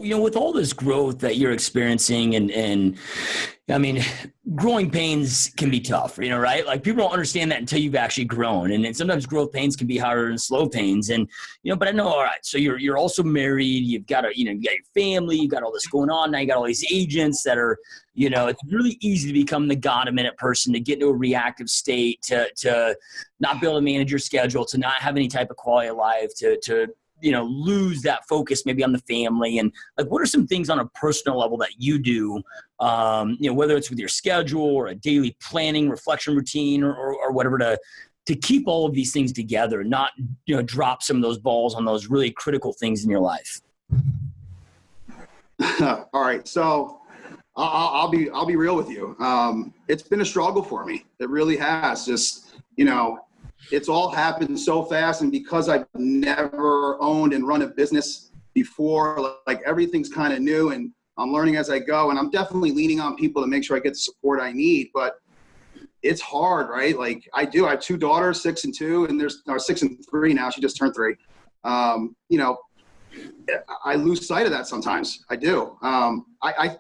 With all this growth that you're experiencing and I mean, growing pains can be tough, right? Like people don't understand that until you've actually grown. And sometimes growth pains can be harder than slow pains. And, but I know, all right, so you're also married, you've got you got your family, you've got all this going on. Now you got all these agents that are, it's really easy to become the God-a-minute person, to get into a reactive state, to not be able to manage your schedule, to not have any type of quality of life, to lose that focus maybe on the family. And like, what are some things on a personal level that you do, whether it's with your schedule or a daily planning, reflection routine or whatever to keep all of these things together and not, drop some of those balls on those really critical things in your life? All right. So I'll be real with you. It's been a struggle for me. It really has. Just, it's all happened so fast, and because I've never owned and run a business before, like everything's kind of new, and I'm learning as I go, and I'm definitely leaning on people to make sure I get the support I need, but it's hard, right? Like I have 2 daughters, 6 and 2, and 6 and 3 now. She just turned 3. I lose sight of that sometimes. I do. I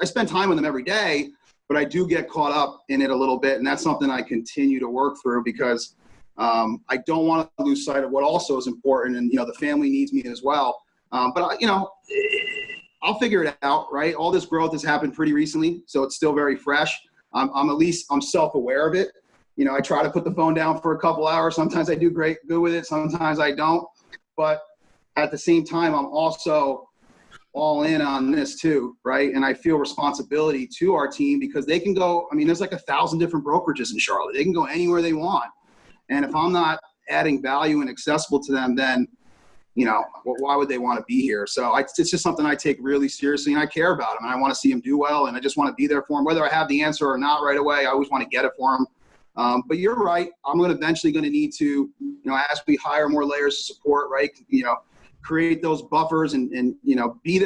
spend time with them every day, but I do get caught up in it a little bit, and that's something I continue to work through because I don't want to lose sight of what also is important. And, the family needs me as well. But I'll figure it out, right? All this growth has happened pretty recently, so it's still very fresh. I'm self-aware of it. I try to put the phone down for a couple hours. Sometimes I do good with it. Sometimes I don't. But at the same time, I'm also all in on this too, right? And I feel responsibility to our team because they can go, there's like 1,000 different brokerages in Charlotte. They can go anywhere they want. And if I'm not adding value and accessible to them, then, why would they want to be here? So it's just something I take really seriously, and I care about them, and I want to see them do well, and I just want to be there for them. Whether I have the answer or not right away, I always want to get it for them. But you're right. I'm eventually going to need to, as we hire more layers of support, right, create those buffers and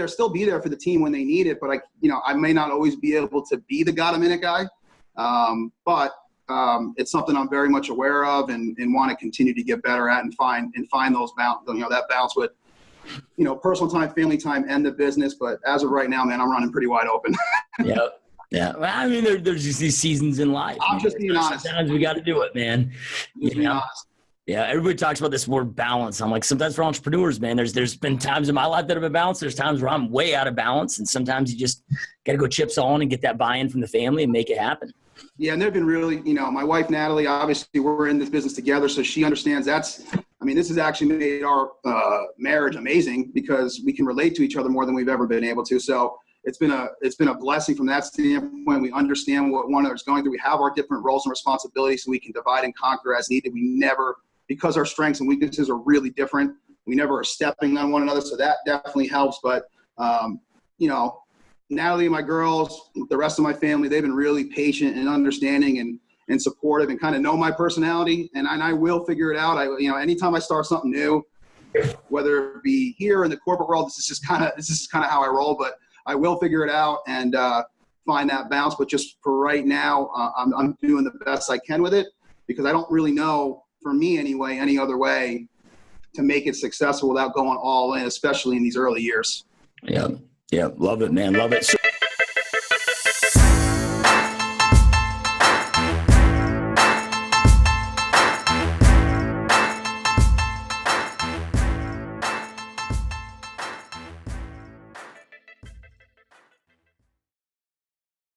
still be there for the team when they need it. But I may not always be able to be the God-a-minute guy. But it's something I'm very much aware of and want to continue to get better at and find those that balance with, personal time, family time, and the business. But as of right now, man, I'm running pretty wide open. Yeah. Yeah. Well, there's just these seasons in life. I'm just being honest. Sometimes we got to do it, man. Just being honest. Yeah, everybody talks about this word balance. I'm like, sometimes for entrepreneurs, man, there's been times in my life that have been balanced. There's times where I'm way out of balance, and sometimes you just got to go chips on and get that buy-in from the family and make it happen. Yeah, and they've been really, my wife, Natalie, obviously we're in this business together, so she understands this has actually made our marriage amazing because we can relate to each other more than we've ever been able to. So it's been a blessing from that standpoint. We understand what one another's going through. We have our different roles and responsibilities, so we can divide and conquer as needed. We never, because our strengths and weaknesses are really different, we never are stepping on one another, so that definitely helps. But, Natalie and my girls, the rest of my family, they've been really patient and understanding and supportive and kind of know my personality. And I will figure it out. Anytime I start something new, whether it be here in the corporate world, this is kind of how I roll, but I will figure it out and find that balance. But just for right now, I'm doing the best I can with it because I don't really know, for me anyway, any other way to make it successful without going all in, especially in these early years. Yeah. Yeah. Love it, man. Love it. So